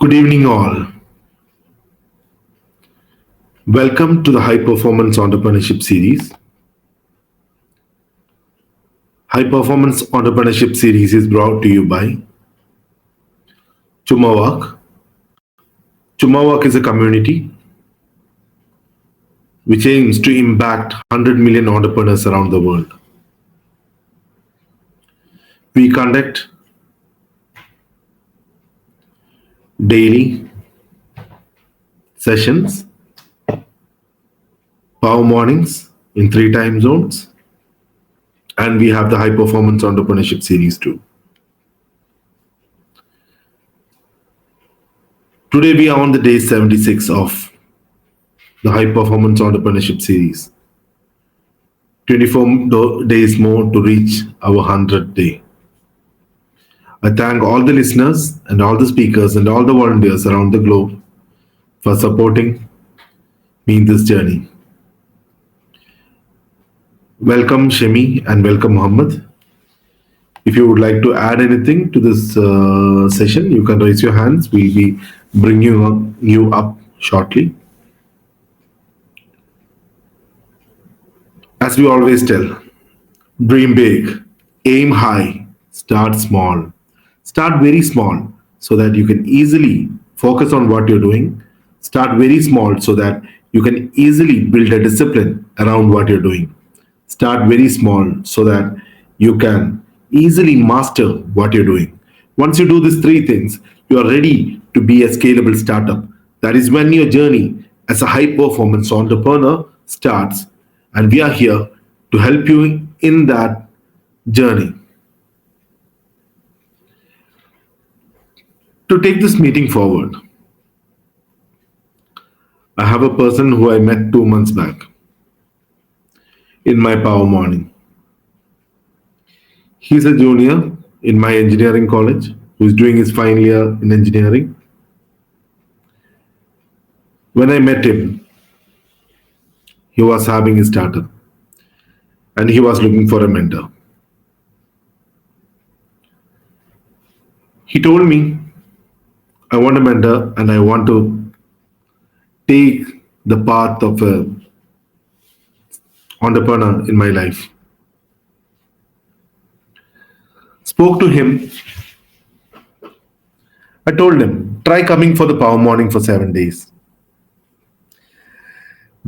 Good evening, all. Welcome to the High Performance Entrepreneurship Series. High Performance Entrepreneurship Series is brought to you by Chumawak. Chumawak is a community which aims to impact 100 million entrepreneurs around the world. We conduct daily sessions, power mornings in three time zones, and we have the High Performance Entrepreneurship Series too. Today, we are on the day 76 of the High Performance Entrepreneurship Series. 24 days more to reach our 100th day. I thank all the listeners and all the speakers and all the volunteers around the globe for supporting me in this journey. Welcome Shemi and welcome Mohammed. If you would like to add anything to this session, you can raise your hands. We'll be bringing you up shortly. As we always tell, dream big, aim high, start small. Start very small so that you can easily focus on what you're doing. Start very small so that you can easily build a discipline around what you're doing. Start very small so that you can easily master what you're doing. Once you do these three things, you are ready to be a scalable startup. That is when your journey as a high performance entrepreneur starts, and we are here to help you in that journey. To take this meeting forward, I have a person who I met 2 months back in my power morning. He's a junior in my engineering college who's doing his final year in engineering. When I met him, he was having a startup and he was looking for a mentor. He told me, I want a mentor and I want to take the path of a entrepreneur in my life. Spoke to him. I told him, try coming for the power morning for 7 days.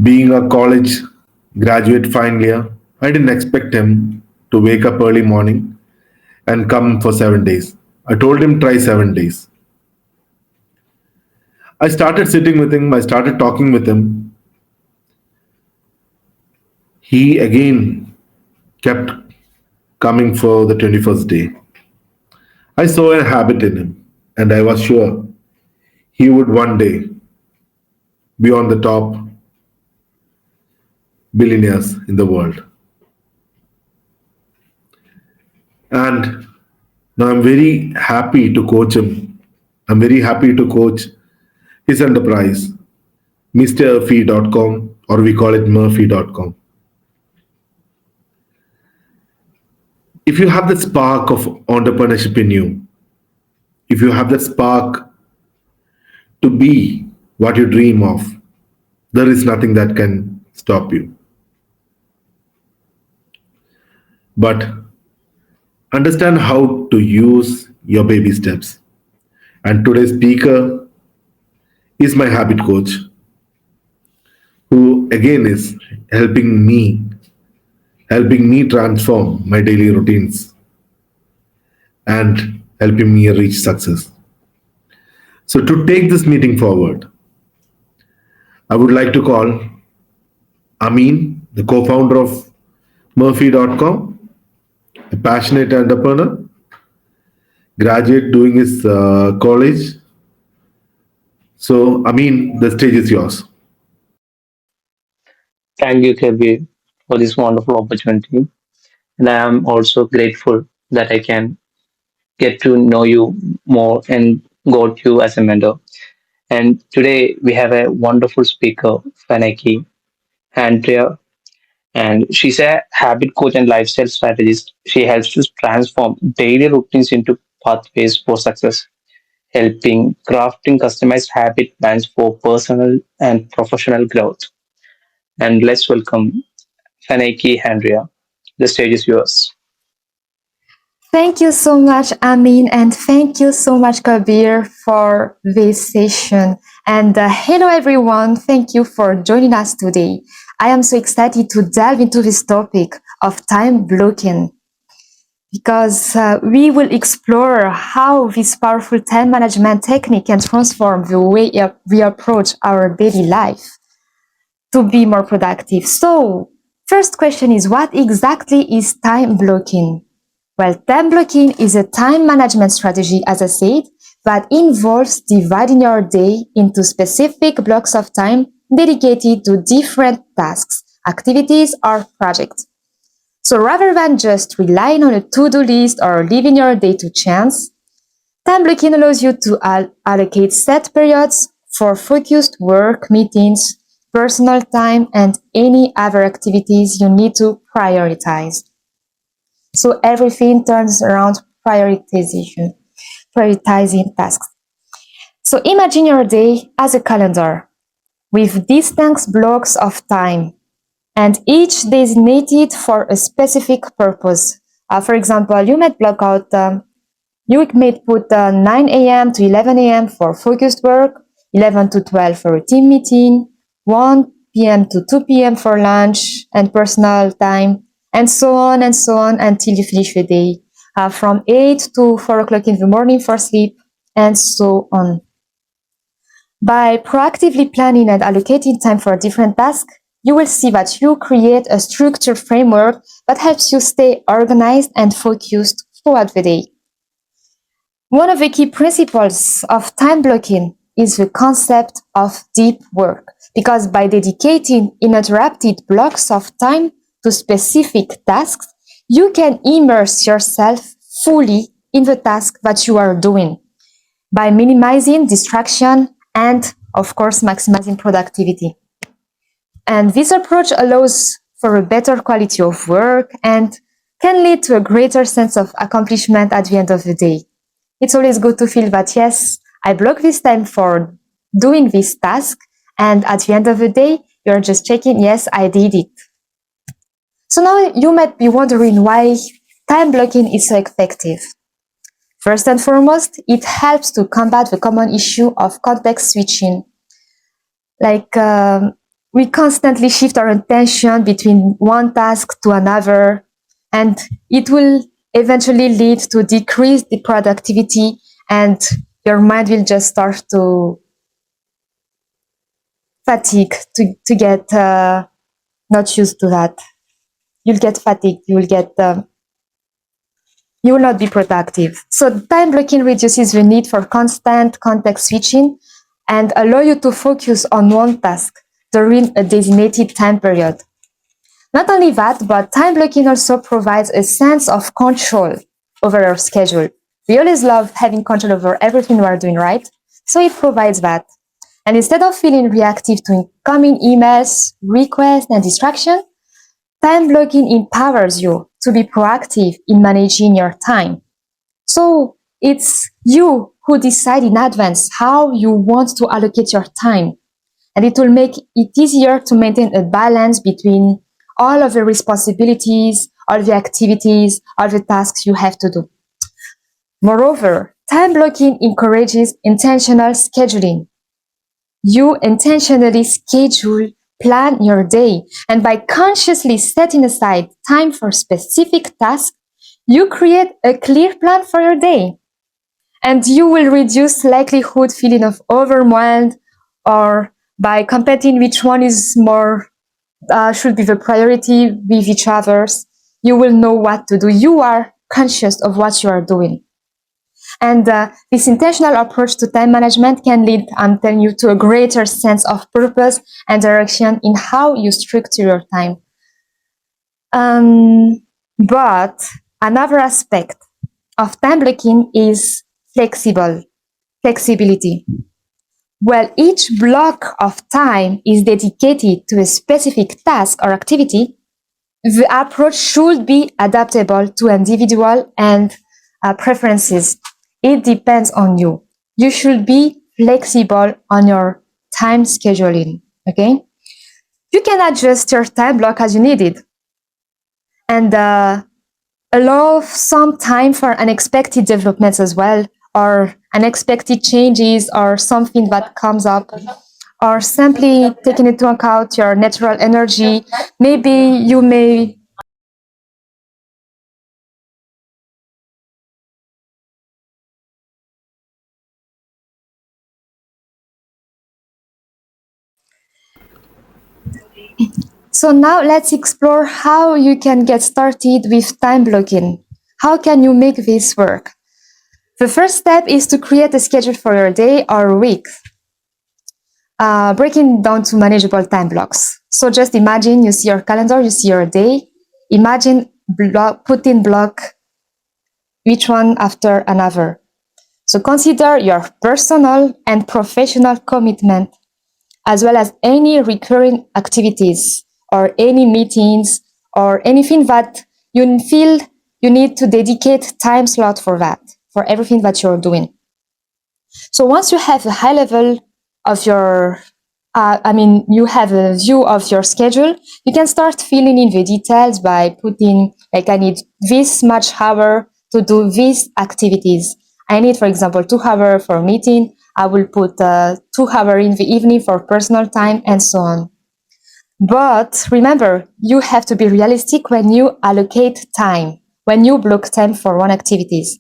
Being a college graduate final year, I didn't expect him to wake up early morning and come for 7 days. I told him try 7 days. I started sitting with him, I started talking with him. He again kept coming for the 21st day. I saw a habit in him and I was sure he would one day be on the top billionaires in the world. And now I'm very happy to coach him. I'm very happy to coach his enterprise, mrfee.com, or we call it murphy.com. If you have the spark of entrepreneurship in you, if you have that spark to be what you dream of, there is nothing that can stop you. But understand how to use your baby steps. And today's speaker is my habit coach, who again is helping me transform my daily routines and helping me reach success. So to take this meeting forward, I would like to call Amin, the co-founder of Murphy.com, a passionate entrepreneur, graduate doing his college. So Amin, the stage is yours. Thank you, Kabir, for this wonderful opportunity. And I am also grateful that I can get to know you more and got you as a mentor. And today we have a wonderful speaker, Fanaki Andrea, and she's a habit coach and lifestyle strategist. She helps to transform daily routines into pathways for success. helping crafting customized habit plans for personal and professional growth. And let's welcome Faneki Handria. The stage is yours. Thank you so much, Amin, and thank you so much, Kabir, for this session. And hello, everyone. Thank you for joining us today. I am so excited to delve into this topic of time blocking because we will explore how this powerful time management technique can transform the way we approach our daily life to be more productive. So, first question is, what exactly is time blocking? Well, time blocking is a time management strategy, as I said, that involves dividing your day into specific blocks of time dedicated to different tasks, activities, or projects. So rather than just relying on a to-do list or leaving your day to chance, time blocking allows you to allocate set periods for focused work, meetings, personal time, and any other activities you need to prioritize. So everything turns around prioritization, prioritizing tasks. So imagine your day as a calendar with distinct blocks of time and each designated for a specific purpose. For example, you might block out, you may put 9 a.m. to 11 a.m. for focused work, 11 to 12 for a team meeting, 1 p.m. to 2 p.m. for lunch and personal time, and so on until you finish the day. From 8 to 4 o'clock in the morning for sleep, and so on. By proactively planning and allocating time for different tasks, you will see that you create a structured framework that helps you stay organized and focused throughout the day. One of the key principles of time blocking is the concept of deep work, because by dedicating uninterrupted blocks of time to specific tasks, you can immerse yourself fully in the task that you are doing by minimizing distraction and, of course, maximizing productivity. And this approach allows for a better quality of work and can lead to a greater sense of accomplishment at the end of the day. It's always good to feel that, yes, I block this time for doing this task, and at the end of the day, you're just checking, yes, I did it. So now you might be wondering why time blocking is so effective. First and foremost, it helps to combat the common issue of context switching. Like we constantly shift our attention between one task to another, and it will eventually lead to decreased productivity, and your mind will just start to fatigue, to get not used to that. You'll get fatigued. You will not be productive. So time blocking reduces the need for constant context switching and allow you to focus on one task during a designated time period. Not only that, but time blocking also provides a sense of control over our schedule. We always love having control over everything we are doing, right? So it provides that. And instead of feeling reactive to incoming emails, requests, and distraction, time blocking empowers you to be proactive in managing your time. So it's you who decide in advance how you want to allocate your time. And it will make it easier to maintain a balance between all of the responsibilities, all the activities, all the tasks you have to do. Moreover, time blocking encourages intentional scheduling. You intentionally schedule, plan your day, and by consciously setting aside time for specific tasks, you create a clear plan for your day. And you will reduce likelihood feeling of overwhelmed or by competing which one is more should be the priority with each others. You will know what to do. You are conscious of what you are doing. And this intentional approach to time management can lead, I'm telling you, to a greater sense of purpose and direction in how you structure your time. But another aspect of time blocking is flexibility. While each block of time is dedicated to a specific task or activity, the approach should be adaptable to individual and preferences. It depends on you. you should be flexible on your time scheduling. Okay, you can adjust your time block as you need it, and allow some time for unexpected developments as well, or unexpected changes, or something that comes up, or simply taking into account your natural energy. Maybe you may. So now let's explore how you can get started with time blocking. How can you make this work? The first step is to create a schedule for your day or week, breaking down to manageable time blocks. So just imagine you see your calendar, you see your day. Imagine put in block each one after another. So consider your personal and professional commitment, as well as any recurring activities or any meetings or anything that you feel you need to dedicate time slot for that, for everything that you're doing. So once you have a high level of your, you have a view of your schedule, you can start filling in the details by putting, like, I need this much hour to do these activities. I need, for example, 2 hours for meeting. I will put 2 hours in the evening for personal time and so on. But remember, you have to be realistic when you allocate time, when you block time for one activities.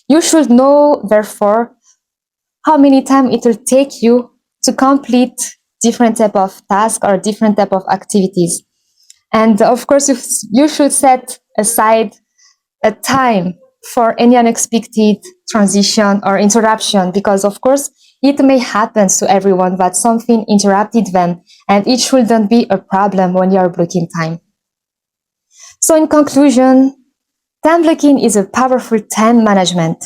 You should know, therefore, how many time it will take you to complete different type of task or different type of activities. And of course, you should set aside a time for any unexpected transition or interruption, because of course it may happen to everyone that something interrupted them, and it shouldn't be a problem when you are blocking time. So in conclusion, time blocking is a powerful time management,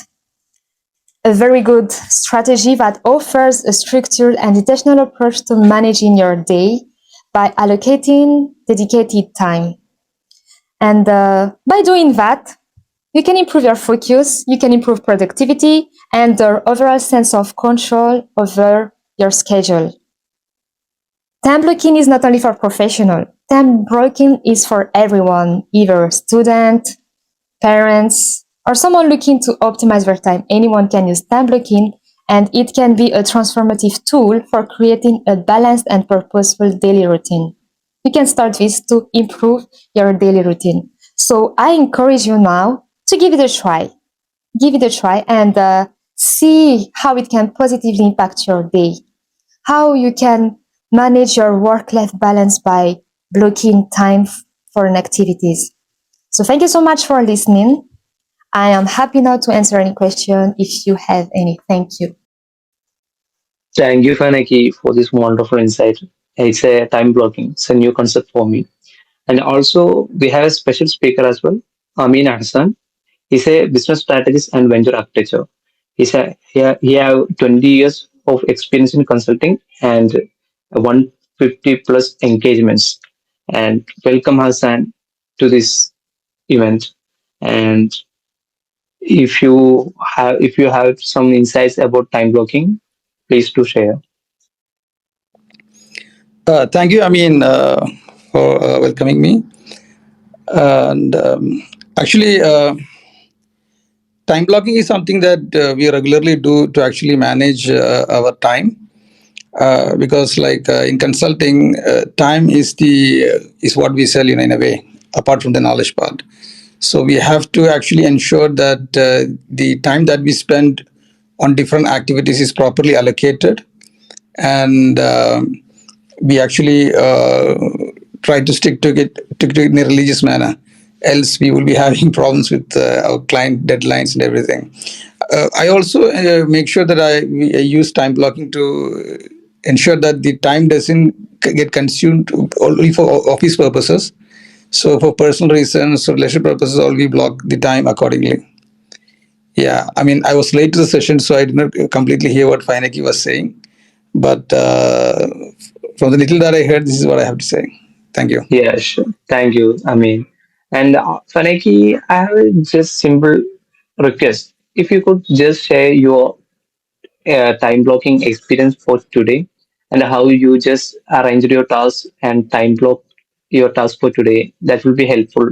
a very good strategy that offers a structured and intentional approach to managing your day by allocating dedicated time. And by doing that, you can improve your focus, you can improve productivity, and the overall sense of control over your schedule. Time blocking is not only for professional. Time blocking is for everyone, either student, parents, or someone looking to optimize their time. Anyone can use time blocking, and it can be a transformative tool for creating a balanced and purposeful daily routine. You can start this to improve your daily routine. So I encourage you now to give it a try. Give it a try and see how it can positively impact your day, how you can manage your work-life balance by blocking time for an activities. So thank you so much for listening. I am happy now to answer any question if you have any. Thank you. Thank you, Fanaki, for this wonderful insight. It's a time blocking. It's a new concept for me. And also, we have a special speaker as well, Amin Hassan. He's a business strategist and venture architecture. He have 20 years of experience in consulting and 150 plus engagements. And welcome Hassan to this event. And if you have some insights about time blocking, please do share. Thank you, I mean, for welcoming me. And actually, time blocking is something that we regularly do to actually manage our time. Because, like in consulting, time is what we sell, in a way, apart from the knowledge part. So we have to actually ensure that the time that we spend on different activities is properly allocated, and we actually try to stick to it in a religious manner. Else, we will be having problems with our client deadlines and everything. I also make sure that I use time blocking to ensure that the time doesn't get consumed only for office purposes. So, for personal reasons or leisure purposes, all we block the time accordingly. Yeah, I mean, I was late to the session, so I did not completely hear what Fineki was saying. But from the little that I heard, this is what I have to say. Thank you. Yeah, sure. Thank you. I mean, and Fanaki, I have a just simple request. If you could just share your time blocking experience for today, and how you just arranged your tasks and time block your task for today. That will be helpful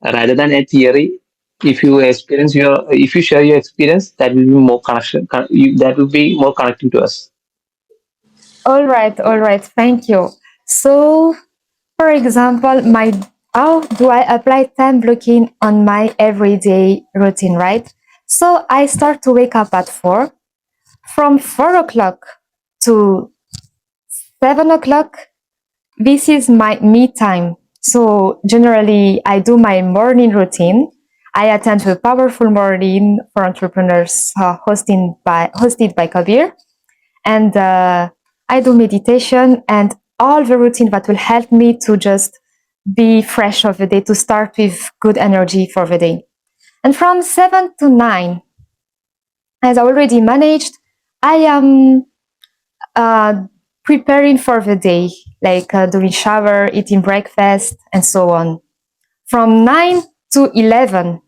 rather than a theory. If you share your experience, that will be more connection. That will be more connecting to us. All right. Thank you. So, for example, my how do I apply time blocking on my everyday routine, right? So I start to wake up at 4. From 4 o'clock to 7 o'clock, this is my me time. So generally, I do my morning routine. I attend to a powerful morning for entrepreneurs hosted by Kabir, and I do meditation and all the routine that will help me to just be fresh of the day, to start with good energy for the day. And from 7 to 9, as I already managed, I am uh, preparing for the day, like doing shower, eating breakfast, and so on. From 9 to 11,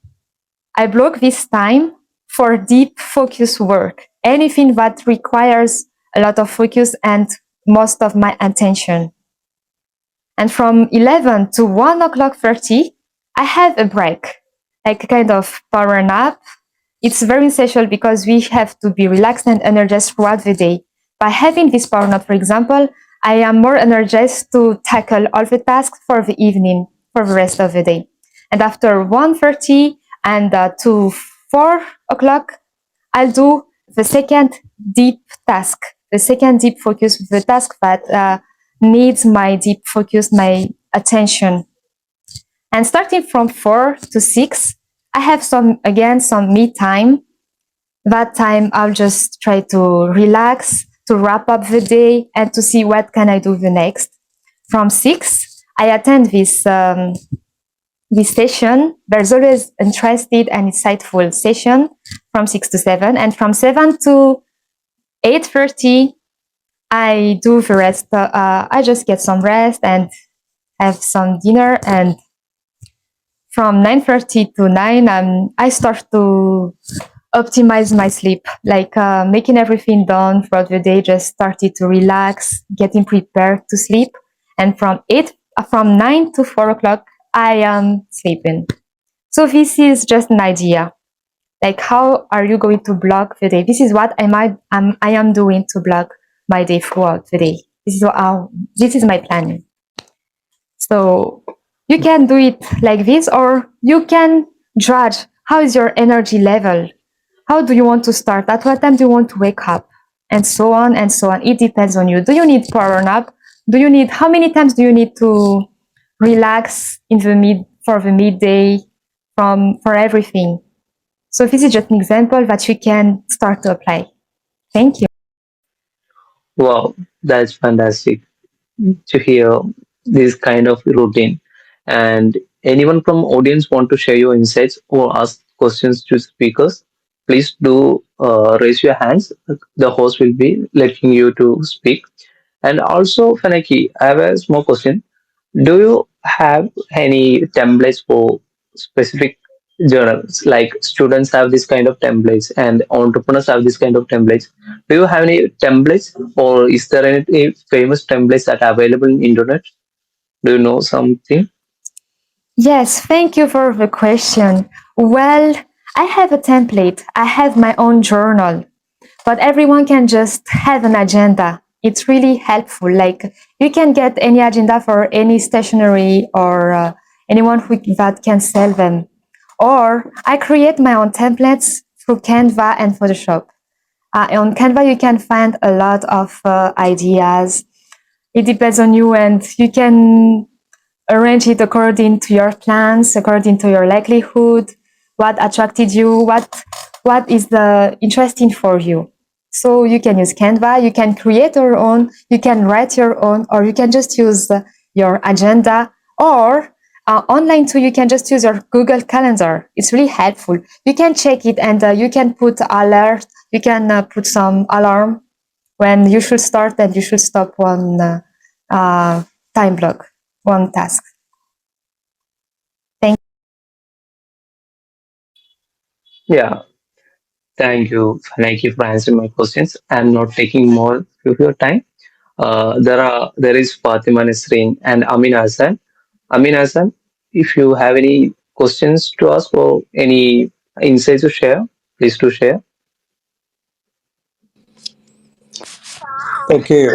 I block this time for deep focus work, anything that requires a lot of focus and most of my attention. And from 11 to 1 o'clock 30, I have a break, like a kind of power nap. It's very essential because we have to be relaxed and energized throughout the day. By having this power nap, for example, I am more energized to tackle all the tasks for the evening, for the rest of the day. And after 1:30 and to 4 o'clock, I'll do the second deep task, the second deep focus, the task that needs my deep focus, my attention. And starting from 4 to 6, I have some me time. That time I'll just try to relax, to wrap up the day and to see what can I do the next. From 6, I attend this session. There's always interested and insightful session from 6 to 7, and from 7 to 8:30, I do the rest. I just get some rest and have some dinner, and from 9:30 to 9, I start to optimize my sleep, like making everything done throughout the day. Just started to relax, getting prepared to sleep, and from 9 to 4 o'clock, I am sleeping. So this is just an idea. Like, how are you going to block the day? This is what I am doing to block my day throughout the day. This is my planning. So you can do it like this, or you can judge how is your energy level. How do you want to start? At what time do you want to wake up? And so on and so on. It depends on you. Do you need power nap? How many times do you need to relax for the midday for everything? So this is just an example that you can start to apply. Thank you. Wow, that's fantastic to hear this kind of routine. And anyone from audience want to share your insights or ask questions to speakers, please do raise your hands. The host will be letting you to speak. And also, Fanaki, I have a small question. Do you have any templates for specific journals? Like students have this kind of templates and entrepreneurs have this kind of templates. Do you have any templates, or is there any famous templates that are available in internet? Do you know something? Yes, thank you for the question. Well, I have a template. I have my own journal, but everyone can just have an agenda. It's really helpful. Like, you can get any agenda for any stationery or anyone that can sell them. Or I create my own templates through Canva and Photoshop. On Canva, you can find a lot of ideas. It depends on you, and you can arrange it according to your plans, according to your likelihood, what attracted you, what is the interesting for you. So you can use Canva, you can create your own, you can write your own, or you can just use your agenda, or online too, you can just use your Google Calendar. It's really helpful. You can check it, and you can put alert, you can put some alarm when you should start and you should stop one uh, time block, one task. Thank Yeah, Thank you for answering my questions. I'm not taking more of your time. There is Fatima Nasreen and Amin Hassan. Amin Hassan, if you have any questions to ask or any insights to share, please do share. Okay,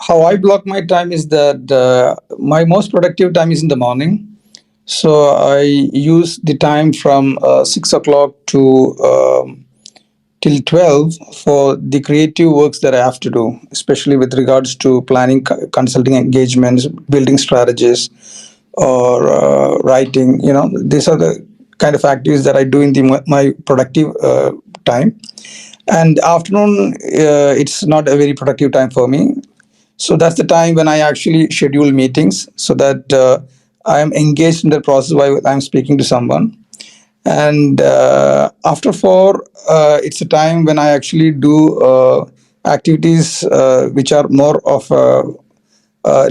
how I block my time is that my most productive time is in the morning. So I use the time from 6 o'clock to till 12 for the creative works that I have to do, especially with regards to planning, consulting engagements, building strategies, or writing. These are the kind of activities that I do in my productive time. And afternoon, it's not a very productive time for me. So that's the time when I actually schedule meetings so that I am engaged in the process while I'm speaking to someone. And after 4, it's a time when I actually do activities which are more of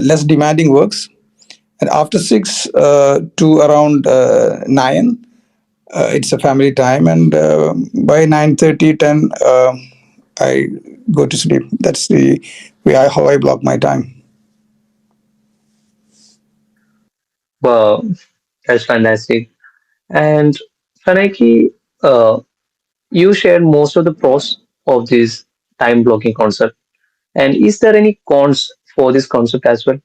less demanding works. And after 6 to around 9, it's a family time. And by 9:30, 10, I go to sleep. That's the how I block my time. Wow, that's fantastic. And Fanaki, you shared most of the pros of this time blocking concept. And is there any cons for this concept as well?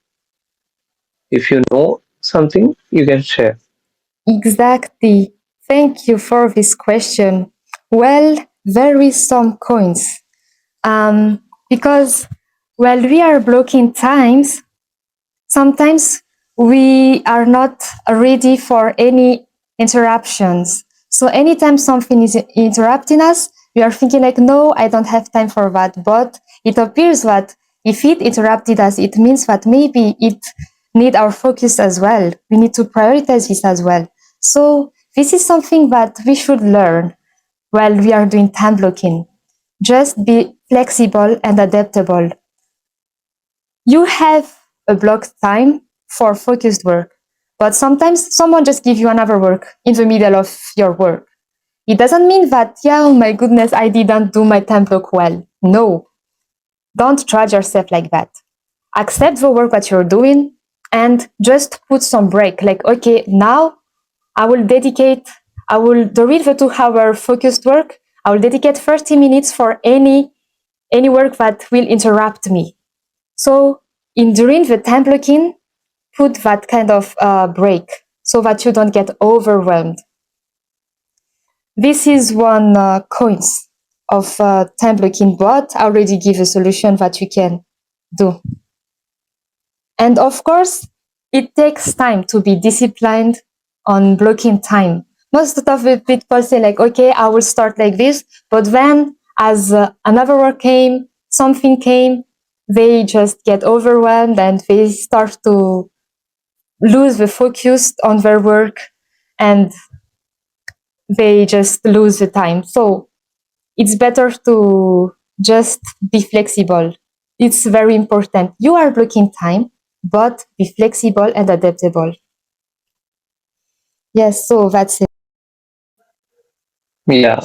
If you know something, you can share. Exactly. Thank you for this question. Well, there is some coins. Because while we are blocking times, sometimes we are not ready for any interruptions. So anytime something is interrupting us, we are thinking like, no, I don't have time for that. But it appears that if it interrupted us, it means that maybe it need our focus as well. We need to prioritize this as well. So this is something that we should learn while we are doing time blocking. Just be flexible and adaptable. You have a blocked time for focused work, but sometimes someone just gives you another work in the middle of your work. It doesn't mean that, yeah, oh my goodness, I didn't do my time block well. No, don't judge yourself like that. Accept the work that you're doing and just put some break. Like, okay, now I will dedicate, I will, during the 2 hour focused work, I will dedicate 30 minutes for any work that will interrupt me. So in during the time blocking, put that kind of break so that you don't get overwhelmed. This is one coins of time blocking, but I already give a solution that you can do. And of course, it takes time to be disciplined on blocking time. Most of the people say like, okay, I will start like this, but then as another work came, something came, they just get overwhelmed and they start to lose the focus on their work and they just lose the time. So it's better to just be flexible. It's very important. You are blocking time, but be flexible and adaptable. Yes, so that's it. Yeah,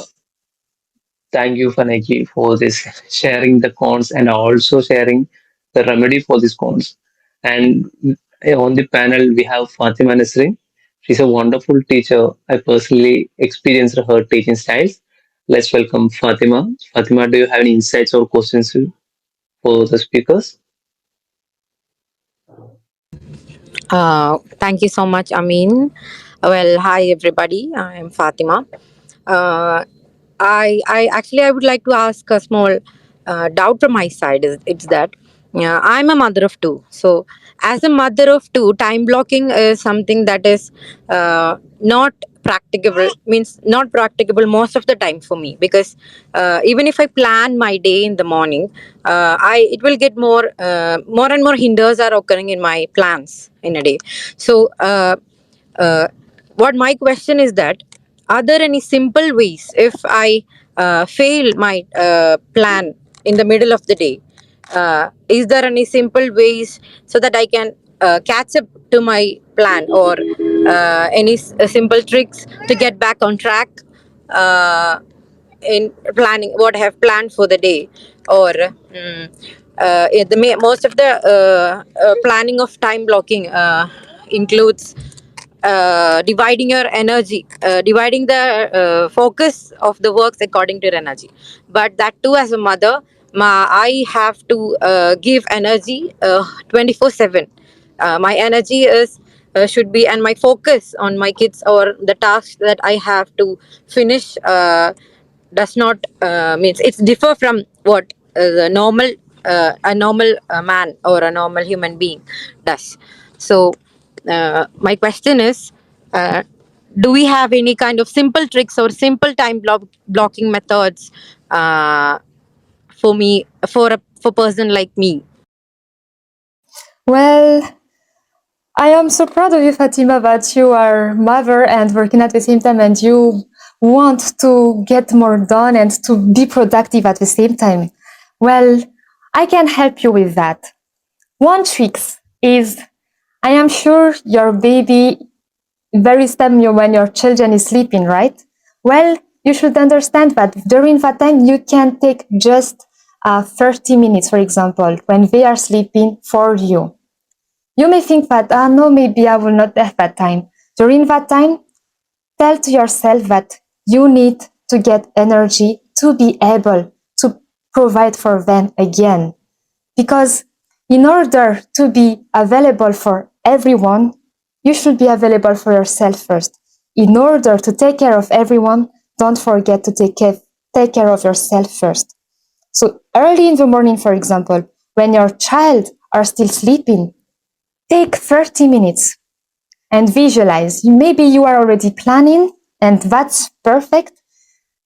thank you, Fanaki, for this sharing the cons and also sharing the remedy for these cons. And on the panel, we have Fatima Nasrin. She's a wonderful teacher. I personally experienced her teaching styles. Let's welcome Fatima. Fatima, do you have any insights or questions for the speakers? Thank you so much, Amin. Well, hi everybody. I am Fatima. Uh, I actually I would like to ask a small doubt from my side. It's that I'm a mother of two. So, as a mother of two, time blocking is something that is not practicable. Means not practicable most of the time for me because even if I plan my day in the morning, I it will get more and more hinders are occurring in my plans in a day. So. Uh, what my question is that are there any simple ways if I fail my plan in the middle of the day, is there any simple ways so that I can catch up to my plan or any simple tricks to get back on track? uh, in planning what I have planned for the day, or most of the planning of time blocking includes dividing your energy, dividing the focus of the works according to your energy. But that too, as a mother, I have to give energy 24/7. My energy is should be, and my focus on my kids or the tasks that I have to finish does not means it's differ from what the normal a normal man or a normal human being does. So my question is, uh, do we have any kind of simple tricks or simple blocking methods for me, for person like me? Well, I am so proud of you, Fatima, that you are mother and working at the same time, and you want to get more done and to be productive at the same time. Well, I can help you with that. One trick is, I am sure your baby varies time when your children is sleeping, right? Well, you should understand that during that time you can take just 30 minutes, for example, when they are sleeping for you. You may think that, no, maybe I will not have that time. During that time, tell to yourself that you need to get energy to be able to provide for them again. Because in order to be available for everyone, you should be available for yourself first. In order to take care of everyone, don't forget to take care of yourself first. So early in the morning, for example, when your child are still sleeping, take 30 minutes and visualize. Maybe you are already planning, and that's perfect.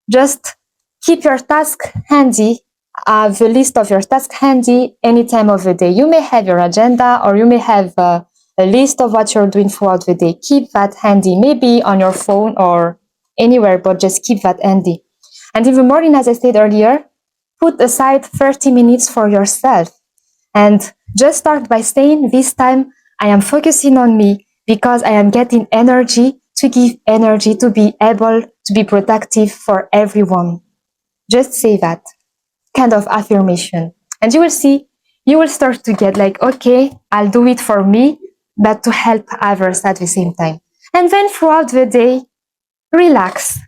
Just keep your task handy, the list of your task handy any time of the day. You may have your agenda, or you may have a list of what you're doing throughout the day. Keep that handy, maybe on your phone or anywhere, but just keep that handy. And in the morning, as I said earlier, put aside 30 minutes for yourself. And just start by saying, this time I am focusing on me because I am getting energy to give energy to be able to be productive for everyone. Just say that kind of affirmation. And you will see, you will start to get like, okay, I'll do it for me, but to help others at the same time. And then throughout the day, relax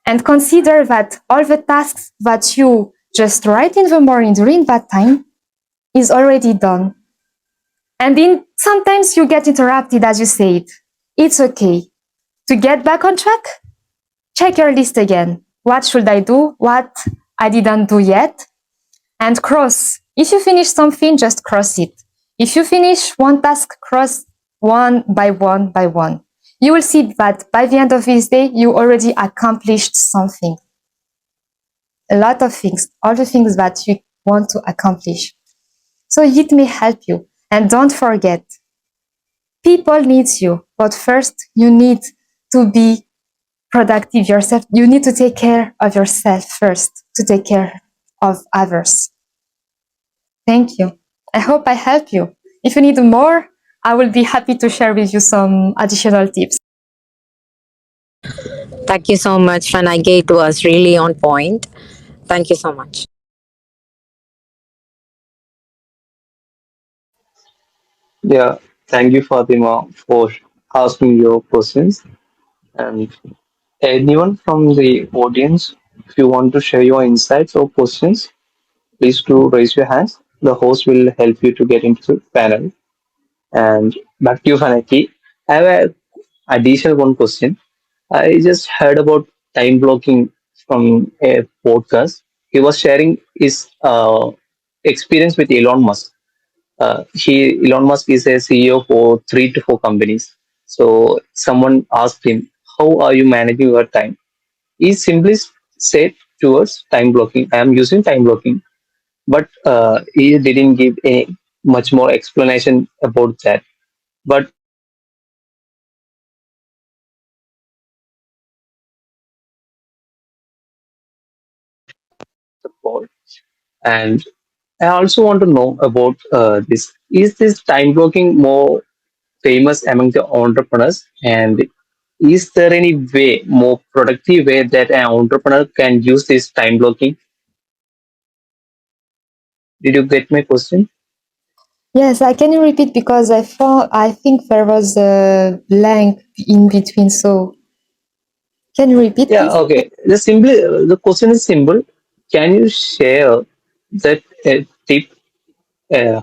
and consider that all the tasks that you just write in the morning during that time is already done. And in sometimes you get interrupted, as you said. It's okay. To get back on track, check your list again. What should I do? What I didn't do yet? And cross. If you finish something, just cross it. If you finish one task, cross one by one by one. You will see that by the end of this day, you already accomplished something. A lot of things, all the things that you want to accomplish. So it may help you. And don't forget, people need you, but first you need to be productive yourself. You need to take care of yourself first to take care of others. Thank you. I hope I help you. If you need more, I will be happy to share with you some additional tips. Thank you so much, Fanage. It was really on point. Thank you so much. Yeah, thank you, Fatima, for asking your questions. And anyone from the audience, if you want to share your insights or questions, please do raise your hands. The host will help you to get into the panel. And back to you, Fanaki. I have a additional one question. I just heard about time blocking from a podcast. He was sharing his experience with Elon Musk. Elon Musk is a CEO for 3 to 4 companies. So someone asked him, "How are you managing your time?" He simply said towards time blocking. I am using time blocking, but he didn't give a much more explanation about that. But support. And I also want to know about this. Is this time blocking more famous among the entrepreneurs? And is there any way, more productive way that an entrepreneur can use this time blocking? Did you get my question? Yes, I can you repeat because I think there was a blank in between. So can you repeat, Yeah, please? okay. The question is simple. Can you share that tip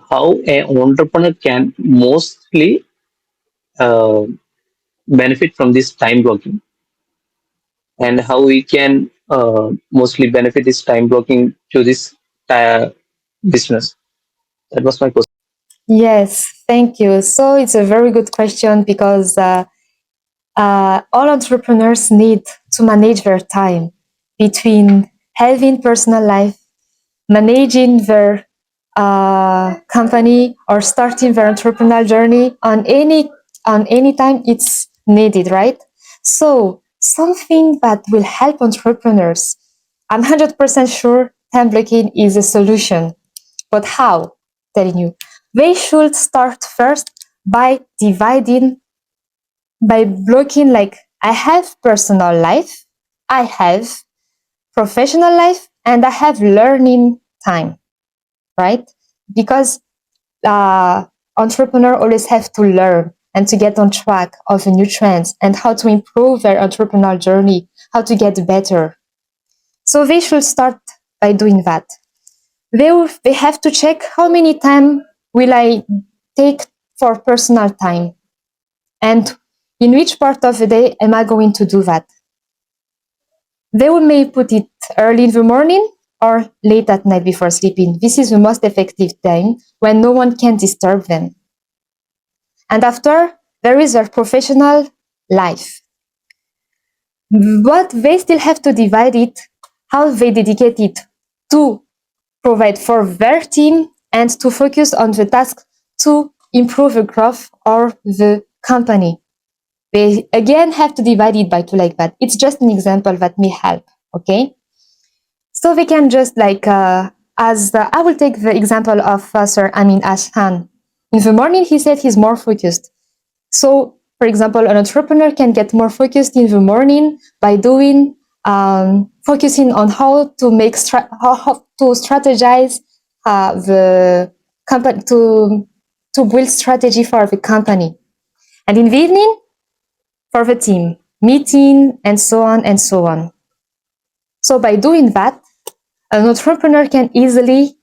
how an entrepreneur can mostly uh, benefit from this time blocking, and how we can mostly benefit this time blocking to this business? That was my question. Yes, thank you. So it's a very good question because all entrepreneurs need to manage their time between having personal life, managing their company, or starting their entrepreneurial journey on any time it's needed, right? So something that will help entrepreneurs. I'm 100% sure time blocking is a solution, but how? Telling you, they should start first by dividing, by blocking, like, I have personal life, I have professional life, and I have learning time, right? Because uh, entrepreneur always have to learn and to get on track of the new trends and how to improve their entrepreneurial journey, how to get better. So they should start by doing that. They have to check how many time will I take for personal time, and in which part of the day am I going to do that. They will may put it early in the morning or late at night before sleeping. This is the most effective time when no one can disturb them. And after, there is their professional life. But they still have to divide it, how they dedicate it to provide for their team and to focus on the task to improve the growth or the company. They again have to divide it by two like that. It's just an example that may help. Okay. So we can just I will take the example of Sir Amin Ashhan. In the morning, he said he's more focused. So, for example, an entrepreneur can get more focused in the morning by doing focusing on how to make how to strategize the company to build strategy for the company, and in the evening for the team meeting and so on and so on. So by doing that, an entrepreneur can easily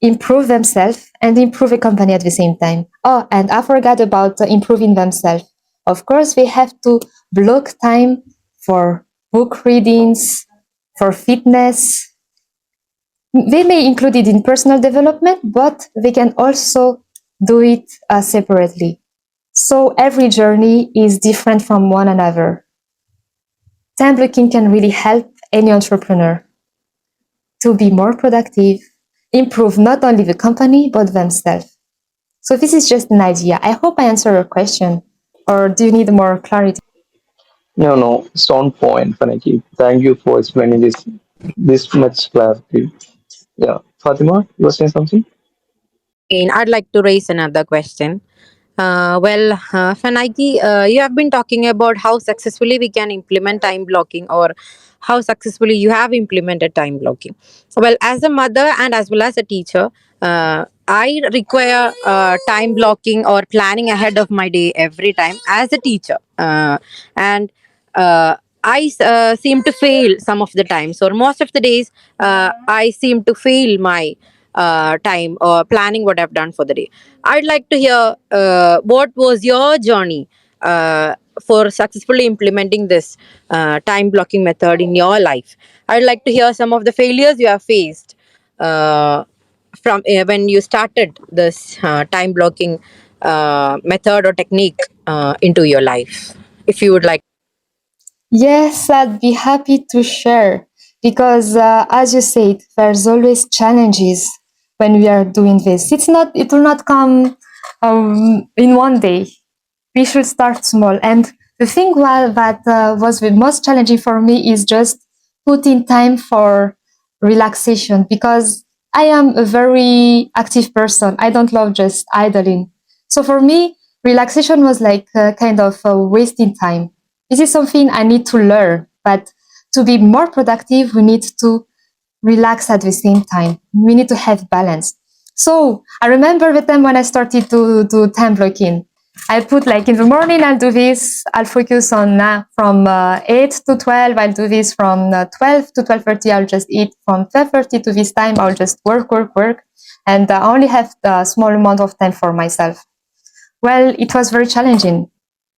improve themselves and improve a company at the same time. Oh, and I forgot about improving themselves. Of course, they have to block time for book readings, for fitness. They may include it in personal development, but they can also do it separately. So every journey is different from one another. Time blocking can really help any entrepreneur to be more productive, improve not only the company, but themselves. So this is just an idea. I hope I answer your question. Or do you need more clarity? No, no, it's on point, Panaki. Thank you for explaining this much clarity. Yeah, Fatima, you were saying something? I'd like to raise another question. Fanaki, you have been talking about how successfully we can implement time blocking, or how successfully you have implemented time blocking. Well, as a mother and as well as a teacher, I require time blocking or planning ahead of my day every time as a teacher. And I seem to fail some of the times, or most of the days, I seem to fail my time or planning what I've done for the day. I'd like to hear what was your journey for successfully implementing this time blocking method in your life. I'd like to hear some of the failures you have faced from when you started this time blocking method or technique into your life. If you would like. Yes, I'd be happy to share because, as you said, there's always challenges when we are doing this. It will not come in one day. We should start small. And the thing that was the most challenging for me is just putting time for relaxation because I am a very active person. I don't love just idling. So for me, relaxation was like kind of wasting time. This is something I need to learn. But to be more productive, we need to relax at the same time. We need to have balance. So I remember the time when I started to do time blocking. I put like in the morning, I'll do this. I'll focus on from 8 to 12. I'll do this from 12 to 12:30. I'll just eat from 12:30 to this time. I'll just work. And I only have a small amount of time for myself. Well, it was very challenging.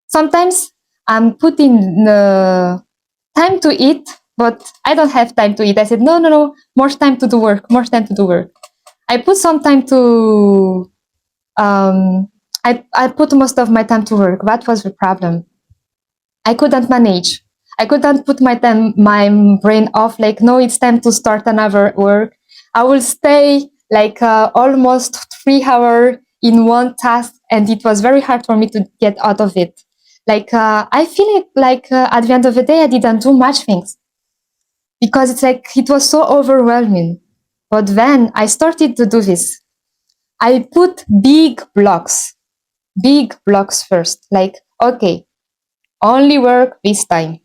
Sometimes I'm putting time to eat, but I don't have time to eat. I said, no, more time to do work, more time to do work. I put some time to, I put most of my time to work. That was the problem. I couldn't manage. I couldn't put my brain off. Like, no, it's time to start another work. I will stay like almost 3 hours in one task, and it was very hard for me to get out of it. Like I feel like at the end of the day, I didn't do much things because it's like it was so overwhelming. But then I started to do this. I put big blocks first. Like, okay, only work this time.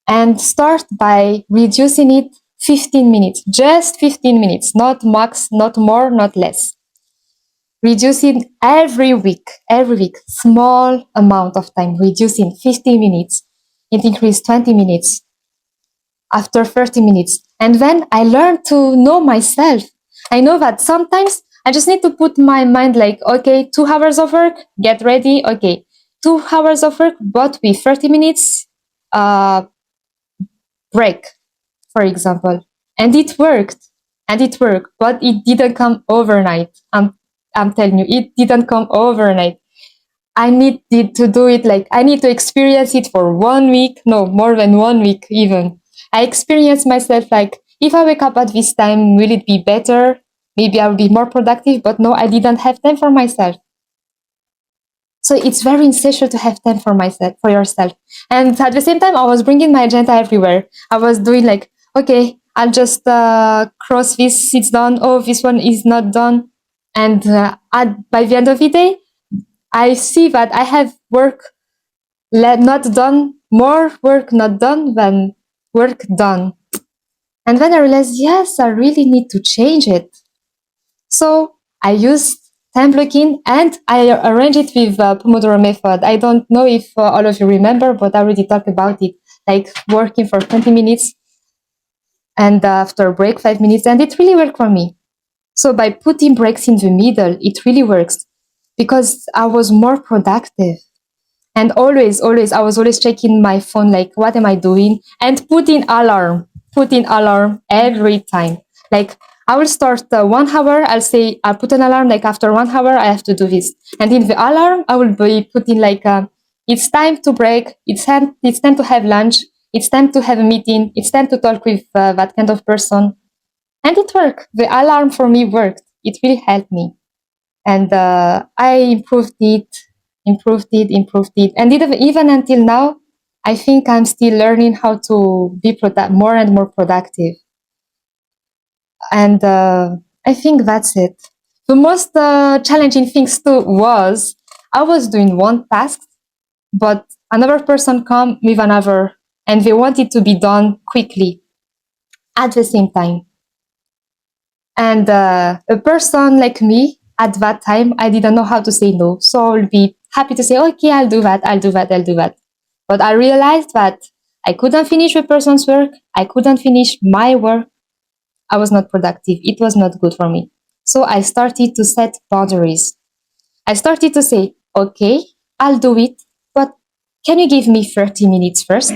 And start by reducing it 15 minutes, just 15 minutes, not max, not more, not less. Reducing every week, small amount of time, reducing 15 minutes. It increased 20 minutes after 30 minutes. And then I learned to know myself. I know that sometimes I just need to put my mind like, okay, 2 hours of work, get ready. Okay, 2 hours of work, but with 30 minutes break, for example. And it worked. But it didn't come overnight. I'm telling you, it didn't come overnight. I needed to do it like I need to experience it for 1 week, no, more than 1 week even. I experienced myself like if I wake up at this time, will it be better? Maybe I'll be more productive, but no, I didn't have time for myself. So it's very essential to have time for myself, for yourself. And at the same time, I was bringing my agenda everywhere. I was doing like, okay, I'll just cross this, it's done. Oh, this one is not done. And by the end of the day, I see that I have work not done, more work not done than work done. And then I realized, yes, I really need to change it. So I used time blocking and I arranged it with Pomodoro method. I don't know if all of you remember, but I already talked about it, like working for 20 minutes and after a break, 5 minutes. And it really worked for me. So by putting breaks in the middle, it really works because I was more productive. And always, I was always checking my phone, like, what am I doing? And put in alarm every time. Like, I will start 1 hour. I'll put an alarm, like, after 1 hour, I have to do this. And in the alarm, I will be putting, like, it's time to break. It's time to have lunch. It's time to have a meeting. It's time to talk with that kind of person. And it worked. The alarm for me worked. It really helped me. And I improved it. And even until now, I think I'm still learning how to be more and more productive. And I think that's it. The most challenging things too was I was doing one task, but another person come with another, and they want it to be done quickly at the same time. And a person like me at that time, I didn't know how to say no. So I'll be happy to say, okay, I'll do that. But I realized that I couldn't finish the person's work. I couldn't finish my work. I was not productive. It was not good for me. So I started to set boundaries. I started to say, okay, I'll do it, but can you give me 30 minutes first?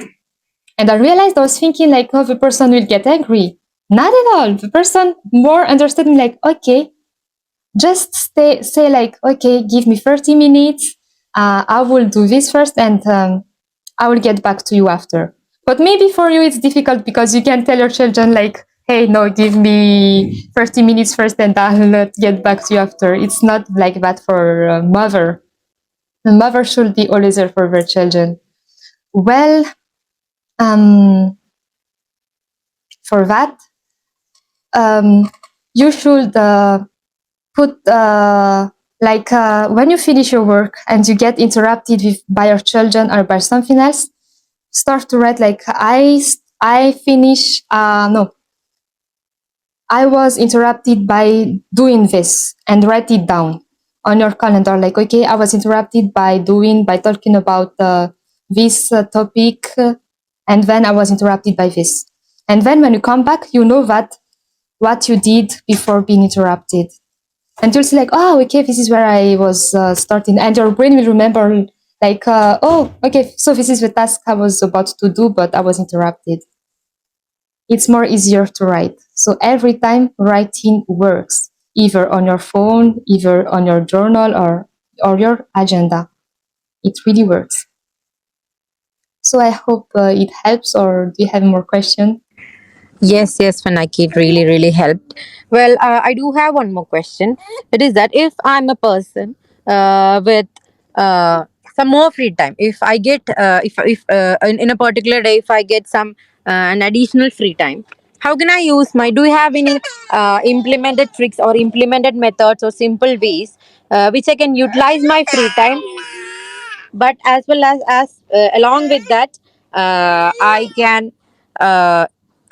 And I realized I was thinking like, oh, the person will get angry. Not at all. The person more understood me like, okay, just say like, okay, give me 30 minutes. I will do this first and I will get back to you after. But maybe for you it's difficult because you can tell your children like, hey, no, give me 30 minutes first and I'll not get back to you after. It's not like that for a mother. A mother should be always there for their children. Well, for that, you should put when you finish your work and you get interrupted by your children or by something else, start to write like I finish no, I was interrupted by doing this, and write it down on your calendar. Like, okay, I was interrupted by talking about this topic, and then I was interrupted by this. And then when you come back, you know that what you did before being interrupted. And you'll see like, oh, okay, this is where I was starting. And your brain will remember like, oh, okay, so this is the task I was about to do, but I was interrupted. It's more easier to write. So every time writing works, either on your phone, either on your journal or your agenda. It really works. So I hope it helps, or do you have more questions? Yes, yes, Fanaki, it really, really helped. Well, I do have one more question. It is that if I'm a person with some more free time, if I get, if in a particular day, if I get some an additional free time, how can I use my? Do you have any implemented tricks or implemented methods or simple ways which I can utilize my free time, but as well as along with that, I can uh,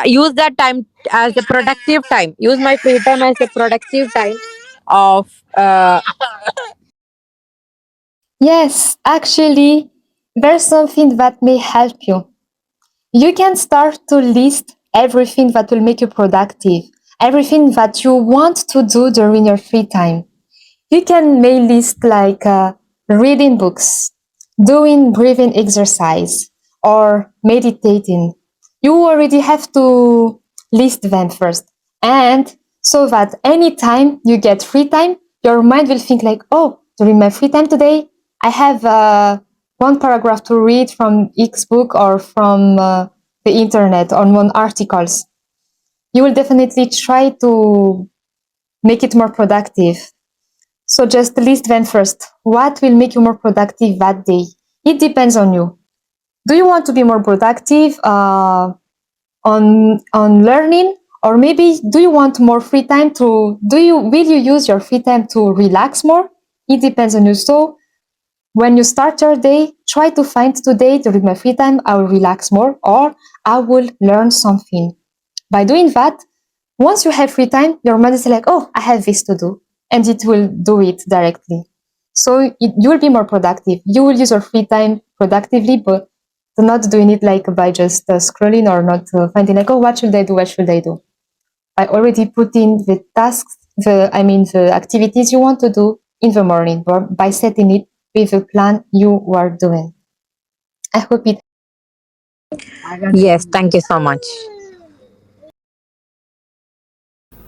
use that time as a productive time, use my free time as a productive time of Yes, actually, there's something that may help you. You can start to list everything that will make you productive, everything that you want to do during your free time. You can make list like reading books, doing breathing exercise, or meditating. You already have to list them first. And so that anytime you get free time, your mind will think like, oh, during my free time today, I have one paragraph to read from X book or from the internet on one articles. You will definitely try to make it more productive. So just list them first. What will make you more productive that day? It depends on you. Do you want to be more productive on learning, or maybe do you want more free time to? Will you use your free time to relax more? It depends on you. So when you start your day, try to find today during my free time I will relax more, or I will learn something. By doing that, once you have free time, your mind is like, oh, I have this to do, and it will do it directly. So you will be more productive. You will use your free time productively, but not doing it like by just scrolling, or not finding like, oh, what should I do? What should I do? I already put in the tasks, the activities you want to do in the morning, but by setting it with the plan you are doing. I hope it. yes, thank you so much.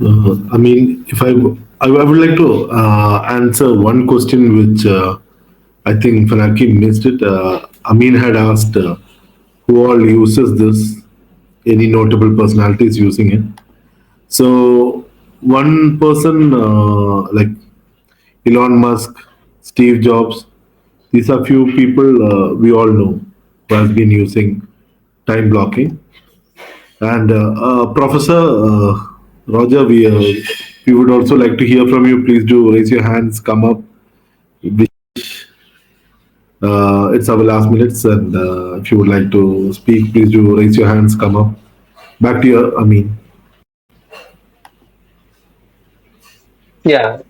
I mean, if I would like to answer one question which I think Fanaki missed it. Amin had asked who all uses this, any notable personalities using it. So one person like Elon Musk, Steve Jobs, these are few people we all know who has been using time blocking. And Professor Roger, we would also like to hear from you. Please do raise your hands, come up. It's our last minutes, and if you would like to speak, please do raise your hands, come up. Back to you, Amin. Yeah,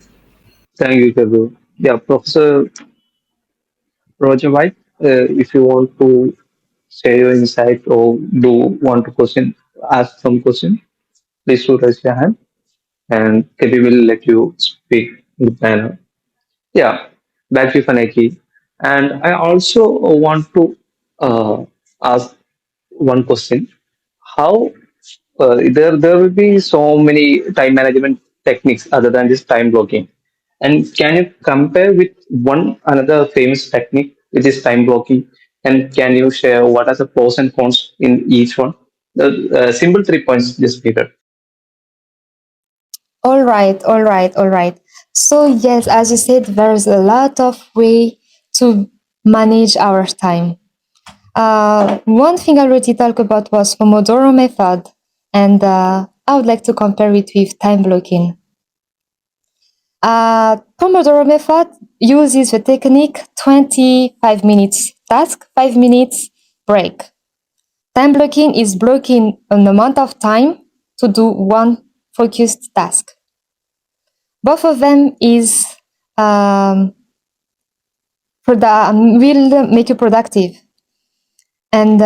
thank you, Kabir. Yeah, Professor Roger White, if you want to share your insight or do want to ask some question, please do raise your hand, and Kabir will let you speak in the panel. Yeah, back to Faneki. And I also want to ask one question. How there will be so many time management techniques other than this time blocking. And can you compare with one another famous technique which is time blocking? And can you share what are the pros and cons in each one? The simple 3 points just needed. All right, all right, all right. So yes, as you said, there's a lot of way to manage our time. One thing I already talked about was Pomodoro method, and I would like to compare it with time blocking. Pomodoro method uses the technique 25 minutes task, 5 minutes break. Time blocking is blocking an amount of time to do one focused task. Both of them um, will make you productive, and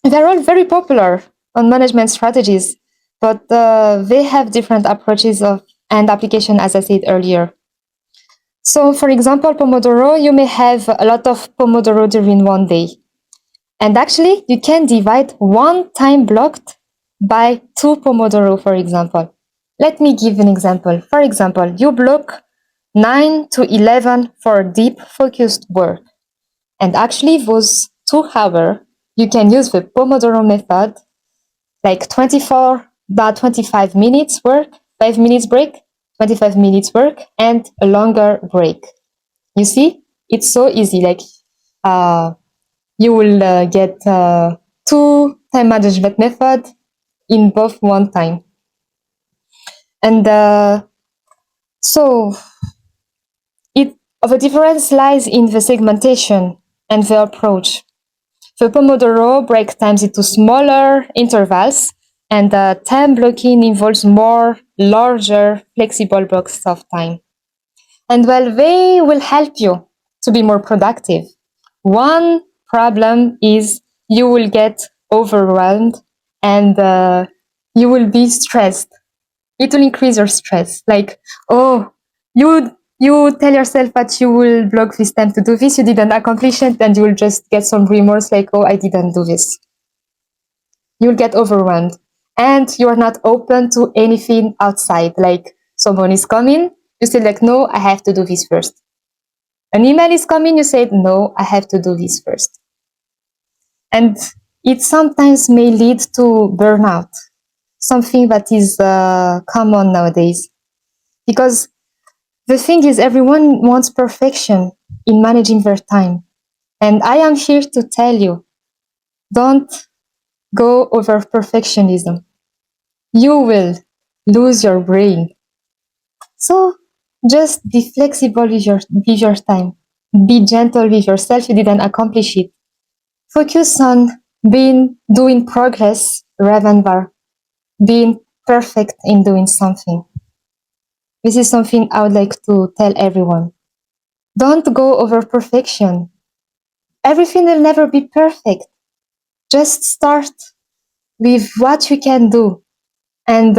they're all very popular on management strategies, but they have different approaches and application, as I said earlier. So, for example, Pomodoro, you may have a lot of Pomodoro during one day. And actually, you can divide one time blocked by two Pomodoro, for example. Let me give an example. For example, you block 9 to 11 for deep focused work. And actually, those 2 hours, you can use the Pomodoro method, like 24 by 25 minutes work, 5 minutes break, 25 minutes work, and a longer break. You see, it's so easy. Like, you will get two time management method in both one time. And so the difference lies in the segmentation and the approach. The Pomodoro breaks times into smaller intervals, and time blocking involves more larger, flexible blocks of time. And well, they will help you to be more productive. One problem is you will get overwhelmed and you will be stressed. It will increase your stress. Like, oh, you tell yourself that you will block this time to do this, you didn't accomplish it, and you will just get some remorse like, oh, I didn't do this. You'll get overwhelmed. And you are not open to anything outside. Like someone is coming, you say like, no, I have to do this first. An email is coming, you say, no, I have to do this first. And it sometimes may lead to burnout, something that is common nowadays. Because the thing is, everyone wants perfection in managing their time. And I am here to tell you, don't go over perfectionism. You will lose your brain. So just be flexible with your time. Be gentle with yourself. You didn't accomplish it. Focus on doing progress rather than being perfect in doing something. This is something I would like to tell everyone. Don't go over perfection. Everything will never be perfect. Just start with what you can do, and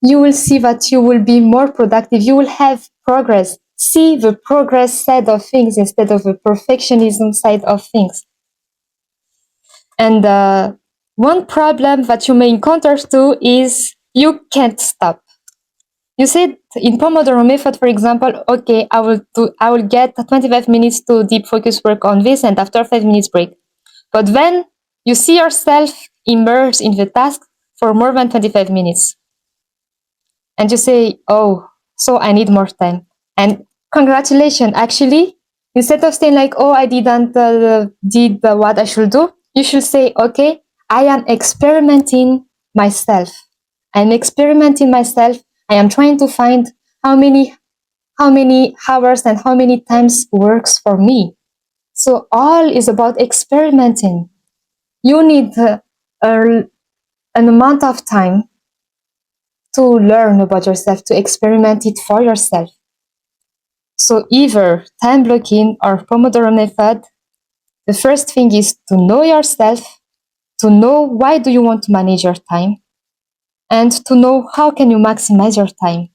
you will see that you will be more productive. You will have progress. See the progress side of things instead of the perfectionism side of things. And one problem that you may encounter too is you can't stop. You said in Pomodoro method, for example, okay, I will get 25 minutes to deep focus work on this, and after 5 minutes break. But then you see yourself immersed in the task for more than 25 minutes. And you say, oh, so I need more time. And congratulations, actually, instead of saying like, oh, I didn't did what I should do, you should say, okay, I am experimenting myself. I'm experimenting myself. I am trying to find how many hours and how many times works for me. So all is about experimenting. You need an amount of time to learn about yourself, to experiment it for yourself. So either time blocking or Pomodoro method, the first thing is to know yourself, to know why do you want to manage your time, and to know how can you maximize your time.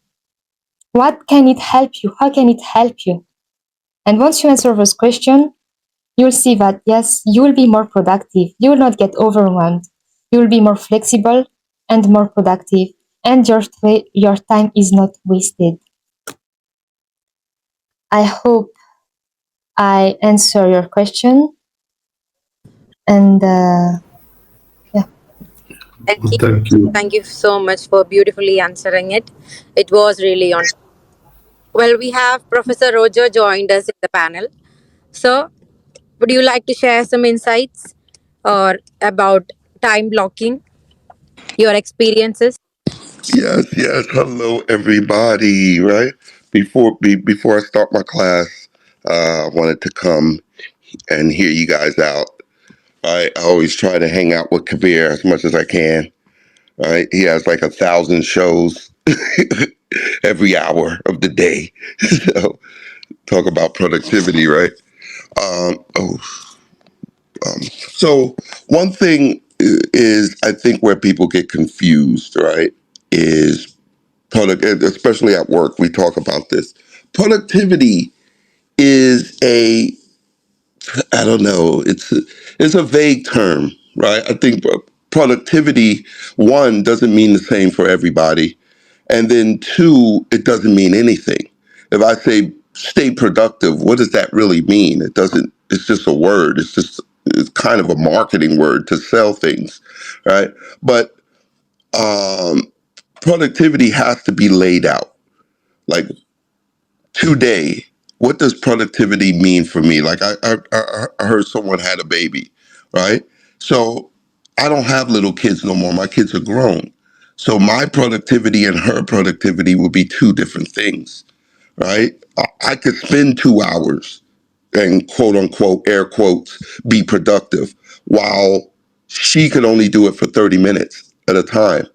What can it help you? How can it help you? And once you answer those questions, you'll see that yes, you will be more productive. You will not get overwhelmed. You will be more flexible and more productive, and your time is not wasted. I hope I answer your question. And yeah. Thank you. Thank you. Thank you so much for beautifully answering it. It was really on. Well, we have Professor Roger joined us in the panel. So, would you like to share some insights or about time blocking, your experiences? Yes, yes. Hello, everybody. Right before I start my class, I wanted to come and hear you guys out. I always try to hang out with Kabir as much as I can. Right? He has like 1,000 shows every hour of the day. So talk about productivity, right? Um, oh, so one thing is I think where people get confused, right, is especially at work. We talk about this. Productivity is I don't know. It's a vague term, right? I think productivity, one, doesn't mean the same for everybody, and then two, it doesn't mean anything. If I say stay productive, what does that really mean? It doesn't. It's just a word. It's kind of a marketing word to sell things, right? But um, productivity has to be laid out. Like today, what does productivity mean for me? Like I heard someone had a baby, right? So I don't have little kids no more. My kids are grown. So my productivity and her productivity will be two different things, right? I could spend 2 hours and quote unquote, air quotes, be productive while she could only do it for 30 minutes at a time.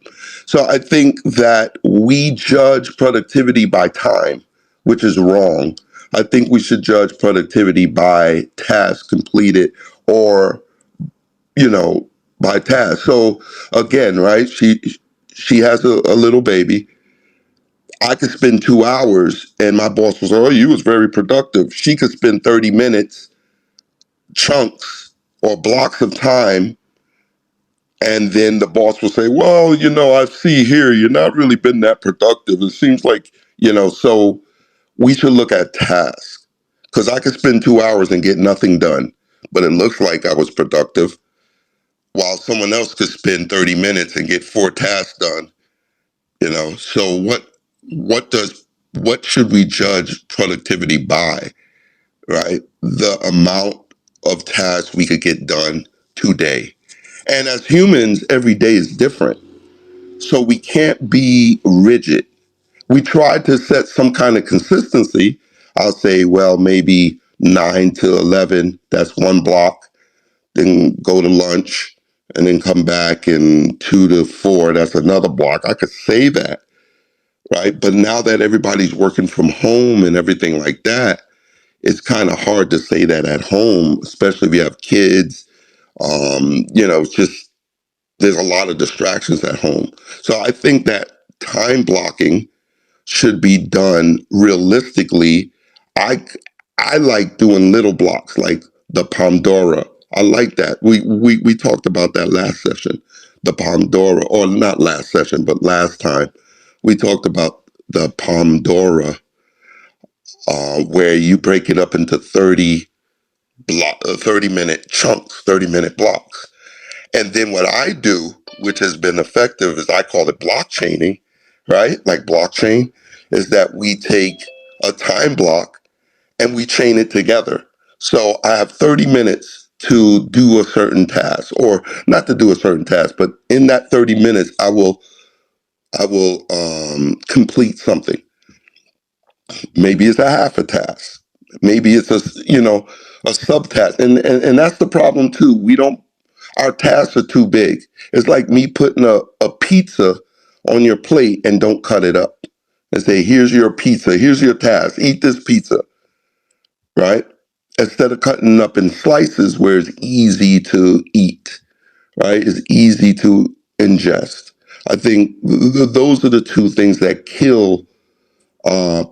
So I think that we judge productivity by time, which is wrong. I think we should judge productivity by tasks completed or, you know, by task. So again, right? She has a little baby. I could spend 2 hours and my boss was, oh, you was very productive. She could spend 30 minutes, chunks or blocks of time. And then the boss will say, well, I see here you're not really been that productive. It seems like, so we should look at tasks because I could spend 2 hours and get nothing done, but it looks like I was productive while someone else could spend 30 minutes and get 4 tasks done. So what does, what should we judge productivity by, right? The amount of tasks we could get done today. And as humans, every day is different. So we can't be rigid. We try to set some kind of consistency. I'll say, well, maybe 9 to 11, that's one block, then go to lunch and then come back, and 2 to 4, that's another block. I could say that, right? But now that everybody's working from home and everything like that, it's kind of hard to say that at home, especially if you have kids. It's just there's a lot of distractions at home. So I think that time blocking should be done realistically. I I like doing little blocks like the Pandora. I like that. We talked about that last session. The Pandora, or not last session, but last time we talked about the Pandora, where you break it up into 30-minute chunks, 30-minute blocks. And then what I do, which has been effective, is I call it blockchaining, right? Like blockchain, is that we take a time block and we chain it together. So I have 30 minutes to do a certain task, or not to do a certain task, but in that 30 minutes, I will complete something. Maybe it's a half a task. Maybe it's a subtask. And that's the problem too. Our tasks are too big. It's like me putting a pizza on your plate and don't cut it up and say, here's your pizza, here's your task, eat this pizza, right? Instead of cutting it up in slices where it's easy to eat, right? It's easy to ingest. I think those are the two things that kill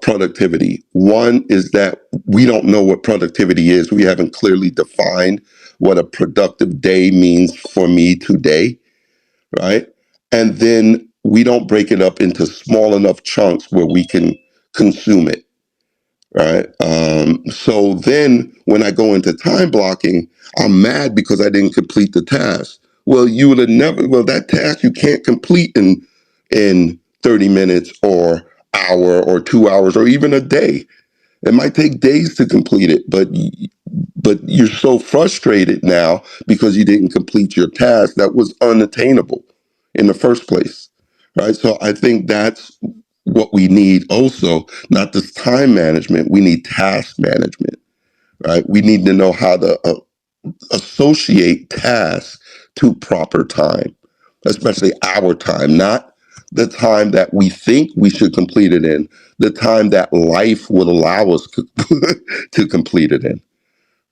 productivity. One is that we don't know what productivity is. We haven't clearly defined what a productive day means for me today, right? And then we don't break it up into small enough chunks where we can consume it, right? So then when I go into time blocking, I'm mad because I didn't complete the task. Well, you would have never, well, that task you can't complete in 30 minutes or hour or 2 hours or even a day. It might take days to complete it, but you're so frustrated now because you didn't complete your task that was unattainable in the first place, right? So I think that's what we need also, not just time management, we need task management, right? We need to know how to associate tasks to proper time, especially our time, not the time that we think we should complete it in, the time that life will allow us to complete it in,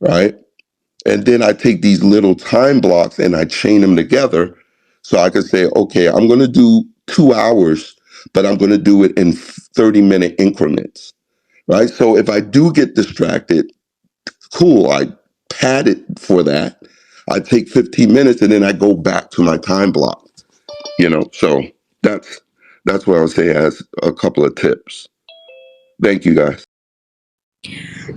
right? And then I take these little time blocks and I chain them together so I can say, okay, I'm going to do 2 hours, but I'm going to do it in 30-minute increments, right? So if I do get distracted, cool, I pad it for that. I take 15 minutes and then I go back to my time block, So that's that's what I would say as a couple of tips. Thank you guys.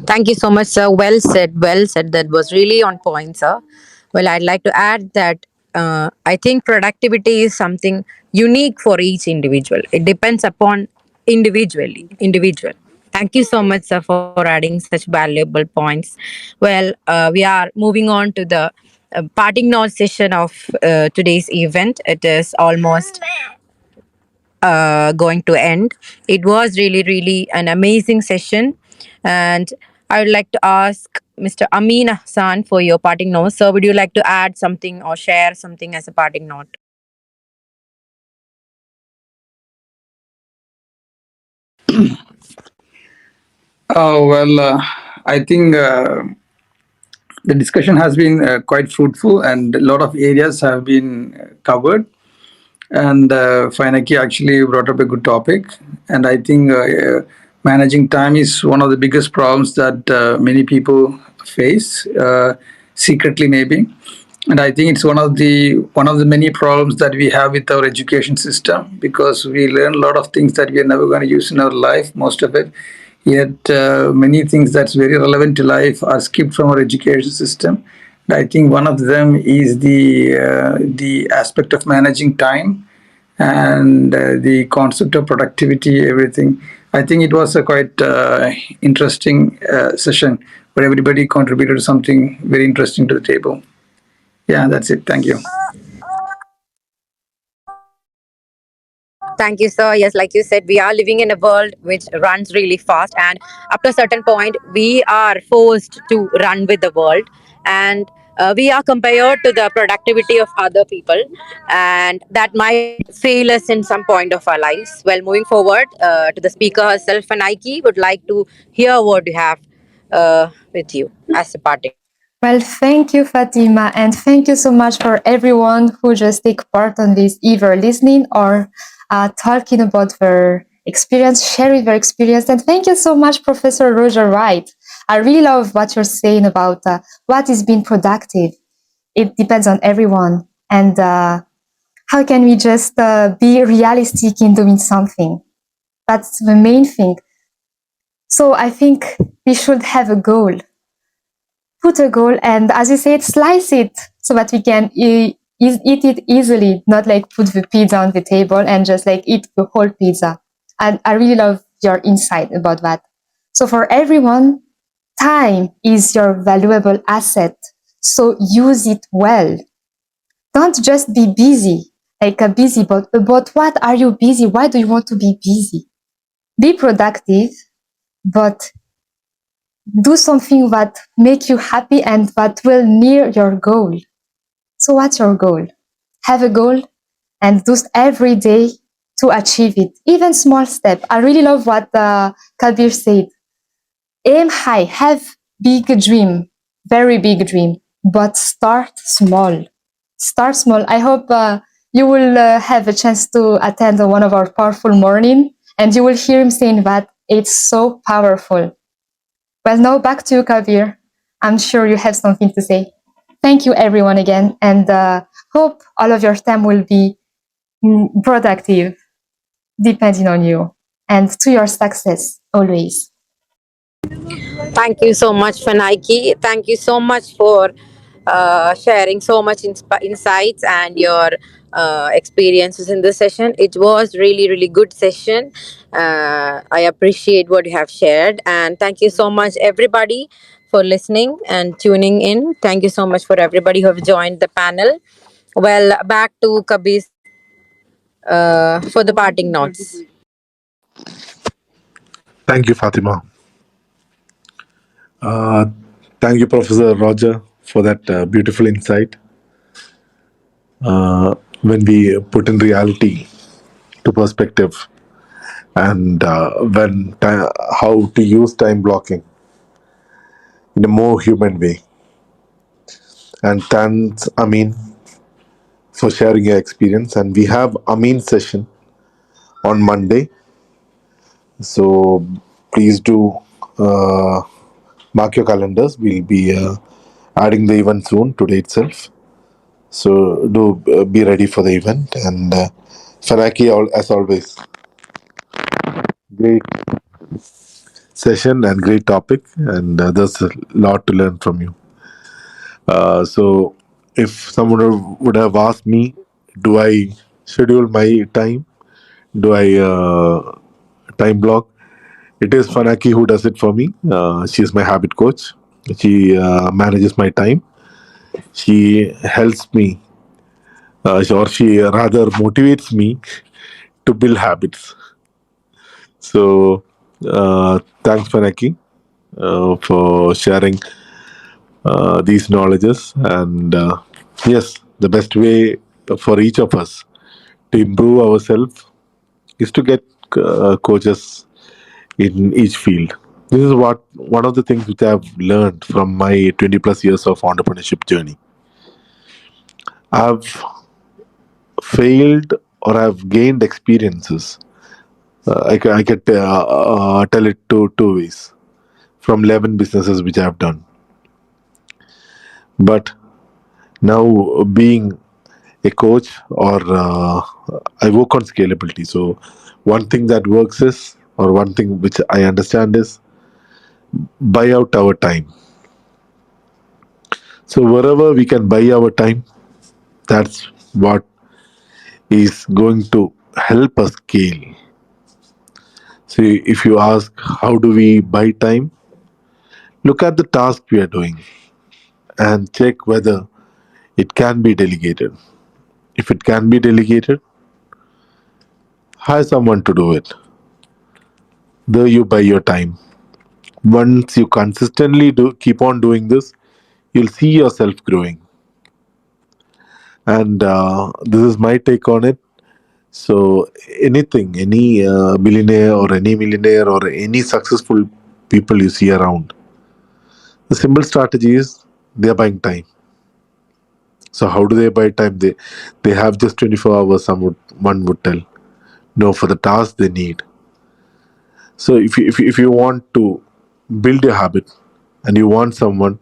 Thank you so much, sir. Well said. Well said. That was really on point, sir. Well, I'd like to add that I think productivity is something unique for each individual. It depends upon individual. Thank you so much, sir, for adding such valuable points. Well, we are moving on to the parting note session of today's event. It is almost going to end. It was really, really an amazing session. And I would like to ask Mr. Amin Hassan for your parting note. Sir, would you like to add something or share something as a parting note? I think the discussion has been quite fruitful and a lot of areas have been covered. And Fainaki actually brought up a good topic. And I think managing time is one of the biggest problems that many people face, secretly maybe. And I think it's one of the many problems that we have with our education system, because we learn a lot of things that we are never going to use in our life, most of it. Yet many things that's very relevant to life are skipped from our education system. And I think one of them is the aspect of managing time and the concept of productivity, everything. I think it was a quite interesting session where everybody contributed something very interesting to the table. Yeah, that's it. Thank you. Thank you, sir. Yes, like you said, we are living in a world which runs really fast, and up to a certain point, we are forced to run with the world, and we are compared to the productivity of other people, and that might fail us in some point of our lives. Well, moving forward to the speaker herself, and Nike would like to hear what you have with you as a parting. Well, thank you, Fatima, and thank you so much for everyone who just take part on this, either listening or talking about their experience, sharing their experience. And thank you so much, Professor Roger Wright. I really love what you're saying about what is being productive. It depends on everyone, and how can we just be realistic in doing something? That's the main thing. So I think we should have a goal, put a goal, and as you said, slice it so that we can eat it easily, not like put the pizza on the table and just like eat the whole pizza. And I really love your insight about that. So for everyone, time is your valuable asset. So use it well. Don't just be busy, like a busy, but about what are you busy? Why do you want to be busy? Be productive, but do something that make you happy and that will near your goal. So what's your goal? Have a goal and do every day to achieve it. Even small step. I really love what Kabir said. Aim high, have big dream, very big dream, but start small. Start small. I hope you will have a chance to attend one of our powerful morning and you will hear him saying that it's so powerful. Well, now back to you, Kabir. I'm sure you have something to say. Thank you, everyone, again, and hope all of your time will be productive, depending on you, and to your success always. Thank you so much for Nike. Thank you so much for sharing so much insights and your experiences in this session. It was really, really good session. I appreciate what you have shared, and thank you so much, everybody, for listening and tuning in. Thank you so much for everybody who have joined the panel. Well, back to Kabir for the parting notes. Thank you, Fatima. Uh, Thank you, Professor Roger, for that beautiful insight. When we put in reality to perspective, and how to use time blocking in a more human way. And thanks, Amin, for sharing your experience. And we have Amin session on Monday, so please do uh, mark your calendars. We'll be adding the event soon today itself. So do be ready for the event. And Faraki, as always, great session and great topic, and there's a lot to learn from you. So, if someone would have asked me, do I schedule my time? Do I time block? It is Fanaki who does it for me. She's my habit coach. She manages my time. She helps me, or she rather motivates me to build habits. So, thanks, Fanaki, for sharing these knowledges. And yes, the best way for each of us to improve ourselves is to get coaches in each field. This is what one of the things which I've learned from my 20 plus years of entrepreneurship journey. I've failed or I've gained experiences. I could tell it two ways from 11 businesses which I've done. But now, being a coach, or I work on scalability. So, one thing that works is, or one thing which I understand is, buy out our time. So, wherever we can buy our time, that's what is going to help us scale. So, if you ask, how do we buy time? Look at the task we are doing and check whether it can be delegated. If it can be delegated, hire someone to do it. There you buy your time. Once you consistently keep on doing this, you'll see yourself growing. And this is my take on it. So anything, any billionaire or any millionaire or any successful people you see around, the simple strategy is they're buying time. So how do they buy time? They have just 24 hours. One would tell. No, for the task they need. So if you want to build your habit and you want someone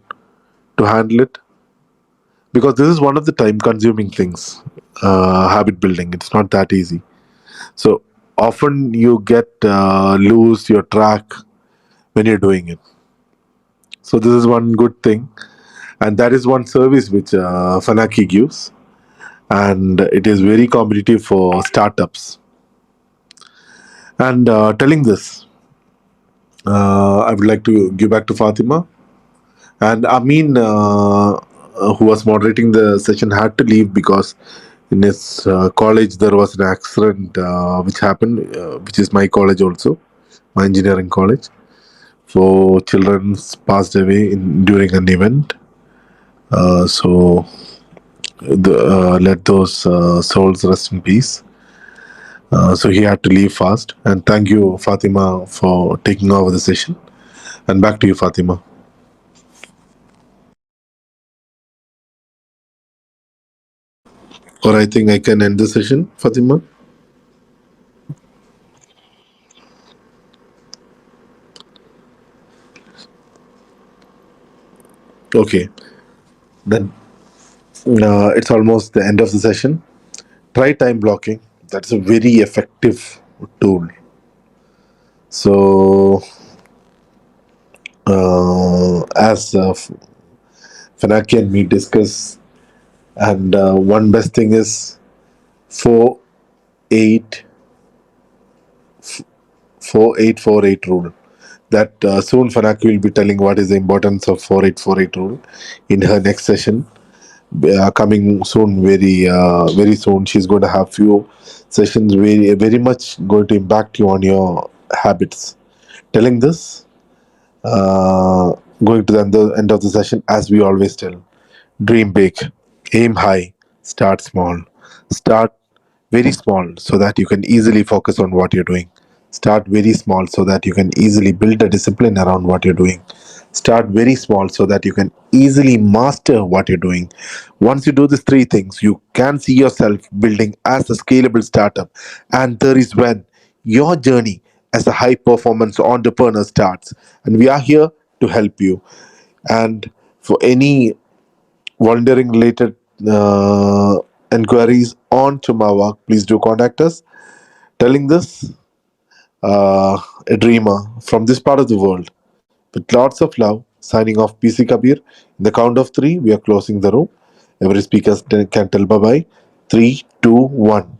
to handle it, because this is one of the time consuming things, habit building, it's not that easy. So often you get lose your track when you're doing it. So this is one good thing, and that is one service which Fanaki gives, and it is very competitive for startups. And telling this, I would like to give back to Fatima. And Amin, who was moderating the session, had to leave because in his college there was an accident which happened, which is my college also, my engineering college. Four children passed away during an event. So let those souls rest in peace. So he had to leave fast. And thank you, Fatima, for taking over the session. And back to you, Fatima. Or I think I can end the session, Fatima. Okay, then it's almost the end of the session. Try time blocking. That's a very effective tool. So, as Fanaki and me discuss, and one best thing is 4 8 4848 rule. That soon Fanaki will be telling what is the importance of 4848 rule in her next session. Coming soon, very soon. She's going to have few sessions very much going to impact you on your habits. Telling this, going to the end of the session, as we always tell. Dream big, aim high, start small. Start very small so that you can easily focus on what you're doing. Start very small so that you can easily build a discipline around what you're doing. Start very small so that you can easily master what you're doing. Once you do these three things, you can see yourself building as a scalable startup. And there is when your journey as a high performance entrepreneur starts. And we are here to help you. And for any volunteering related inquiries on to my work, please do contact us. Telling this, a dreamer from this part of the world with lots of love, signing off PC Kabir. In the count of three, we are closing the room. Every speaker can tell bye bye. Three, two, one.